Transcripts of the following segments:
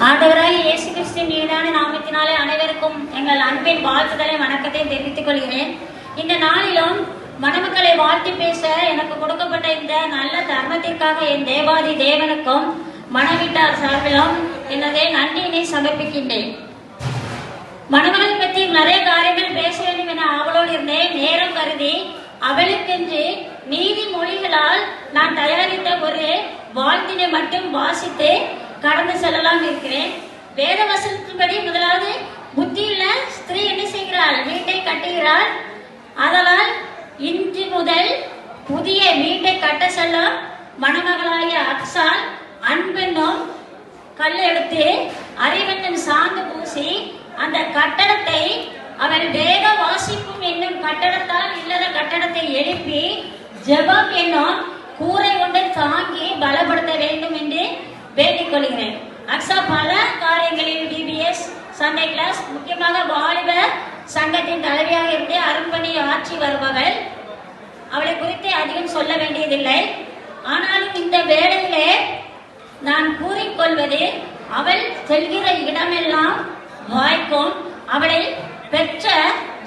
ஆண்டவராகிய இயேசு கிறிஸ்துவின் மீதான நாமத்தினாலே அனைவருக்கும் எங்கள் அன்பின் வாழ்த்துக்களை வணக்கத்தை தெரிவித்துக் கொள்கிறேன். இந்த நாளிலும் மணமக்களை வாழ்த்தி பேச எனக்கு கொடுக்கப்பட்ட இந்த நல்ல தர்மத்திற்காக என் தேவாதி தேவனுக்கும் மணவீட்டார் சார்பிலும் எனது நன்றியினை சமர்ப்பிக்கின்றேன். மணமகளை பற்றி நிறைய காரியங்கள் பேச வேண்டும் என அவளோடு இருந்தேன். நேரம் கருதி அவளுக்கென்று நீதிமொழிகளால் நான் தயாரித்த ஒரு வாழ்த்தினை மட்டும் வாசித்து கடந்து செல்லலாம் இருக்கிறேன். வேத வசனத்தின்படி முதலாவது புத்தியுள்ள ஸ்திரீ என்ன செய்கிறாள்? வீட்டை கட்டுகிறாள். அதனால் இன்று முதல் புதிய வீட்டை கட்ட செல்லும் மணமகளாகிய அக்சால் அன்பென்னும் கல் எடுத்து அறிவென்னும் சாந்து பூசி அந்த கட்டடத்தை அவள் வேத வாசிப்பும் என்னும் கட்டடத்தால் இல்லத கட்டடத்தை எழுப்பி ஜெபம் என்னும் கூரை கொண்டு தாங்கி பலப்படுத்த வேண்டும் என்று வேண்டிக் கொள்கிறேன். அக்ஸா பல காரியங்களில் பிபிஎஸ் சண்டே கிளாஸ் முக்கியமாக வாலிப சங்கத்தின் தலைவியாக இருந்து அரும்பணி ஆட்சி வருபவள். அவளை குறித்து அதிகம் சொல்ல வேண்டியதில்லை. ஆனாலும் இந்த வேளையிலே நான் கூறிக்கொள்வது, அவள் செல்கிற இடமெல்லாம் வாய்க்கும். அவளை பெற்ற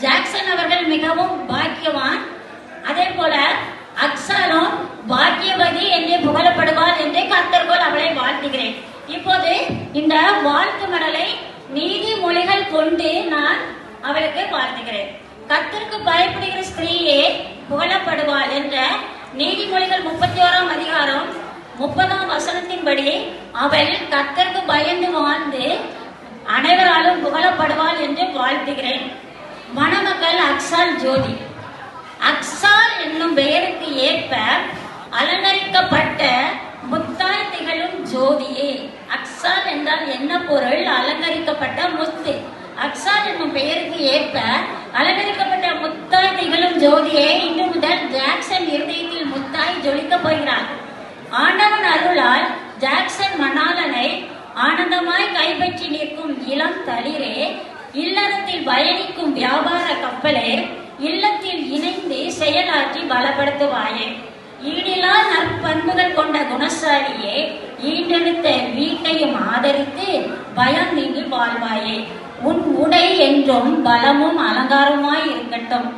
ஜாக்சன் அவர்கள் மிகவும் பாக்கியவான். அதே போல அக்ஸாலும் பாக்கியவதி என்று புகழப்படுவாள் என்று கர்த்தர்கோள் அவளை வாழ்த்துகிறேன். இப்போது இந்த வாழ்த்து மடலை நீதிமொழிகள் கொண்டு நான் அவளுக்கு வாழ்த்துகிறேன். கர்த்தருக்கு பயப்படுகிற ஸ்திரீயே புகழப்படுவாள் என்ற நீதிமொழிகள் 31ஆம் அதிகாரம் 30ஆம் வசனத்தின்படி அவள் கர்த்தருக்கு பயந்து வாழ்ந்து அனைவராலும் புகழப்படுவாள் என்று வாழ்த்துகிறேன். மணமக்கள் அக்ஸால் ஜோதி. அக்ஸால் என்னும் பெயருக்கு ஏற்ப அலங்கரிக்கப்பட்ட முத்தாய் திகழும் ஜோதியே. அக்ஸால் என்றால் என்ன பொருள்? அலங்கரிக்கப்பட்ட முத்து. அக்ஸால் என்னும் பெயருக்கு ஏற்ப அலங்கரிக்கப்பட்ட முத்தாய் திகழும் ஜோதியே இன்று முதல் ஜாக்சன் இருதயத்தில் முத்தாய் ஜொலிக்க போகிறார். ஆண்டவன் அருளால் ஜாக்சன் மணாலனை ஆனந்தமாய் கைப்பற்றி நிற்கும் இளம் தளிரே, இல்லறத்தில் பயணிக்கும் வியாபார கப்பலே, இல்லத்தில் இணைந்து செயலாற்றி பலப்படுத்துவாயே. ஈடிலா நற்பண்புகள் கொண்ட குணசாலியே, ஈண்டெடுத்த வீட்டையும் ஆதரித்து பயம் நீங்கி வாழ்வாயே. உன் உடை என்றும் பலமும் அலங்காரமாய் இருக்கட்டும்.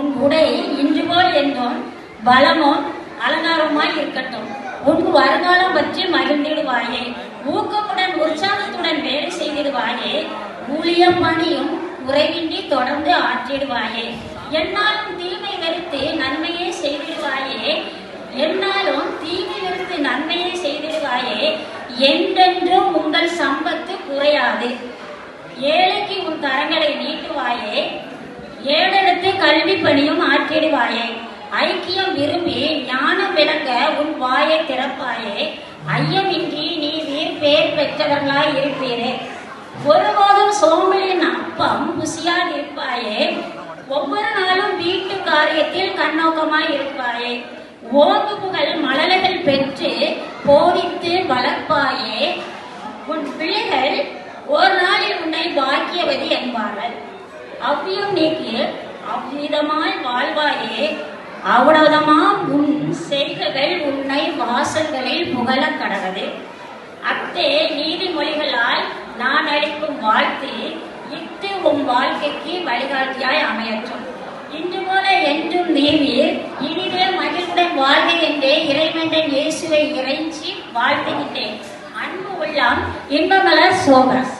உன் உடை இன்று போல் என்றும் பலமும் அலங்காரமாய் இருக்கட்டும். உன் வருங்காலம் பற்றி மகிழ்ந்திடுவாயே. ஊக்கமுடன் உற்சாகத்துடன் வேலை செய்திடுவாயே. ஊழிய பணியும் குறைவின்றி தொடர்ந்து ஆற்றிடுவாயே. என்னாலும் தீமை வெறுத்து நன்மையே செய்திடுவாயே. என்னாலும் தீமை வெறுத்து நன்மையே செய்திடுவாயே. என்றென்றும் உங்கள் சம்பத்து குறையாது. ஏழைக்கு உன் கரங்களை நீட்டுவாயே. ஏழெடுத்து கல்வி பணியும் ஆற்றிடுவாயே. ஐக்கியம் விரும்பி ஞானம் விளங்க உன் வாயை திறப்பாயே. ஐயமின்றி நீ பேர் பெற்றவர்களாய் இருப்பீரே. ஒருபோதும் சோம்பலின் அப்பம் ருசியாக இருப்பாயே. ஒவ்வொரு நாளும் வீட்டு காரியத்தில் கண்ணோக்கமாய் இருப்பாயே. ஓங்கு புகழ் மழலைகள் பெற்று போதித்து வளர்ப்பாயே. உன் பிள்ளைகள் ஒரு நாளில் உன்னை பாக்கியவதி என்பார்கள். அவ்வியம் நீக்கி அவ்விதமாய் வாழ்வாயே. அவ்வளவுதமாம் உன் செய்கைகள் உன்னை வாசல்களில் புகழ கடவது. அத்தே நீதிமொழிகளால் நான் அளிக்கும் வாழ்த்து இட்டு உன் வாழ்க்கைக்கு வழிகாட்டியாய் அமையற்றும். இன்று போல என்றும் நீவீர் இனிதே மகிழ்வுடன் வாழ்க என்றே இறைவன் இயேசுவை இறைஞ்சி வாழ்த்துகின்றேன். அன்பு உள்ளம் இன்பமலர் சோபஸ்.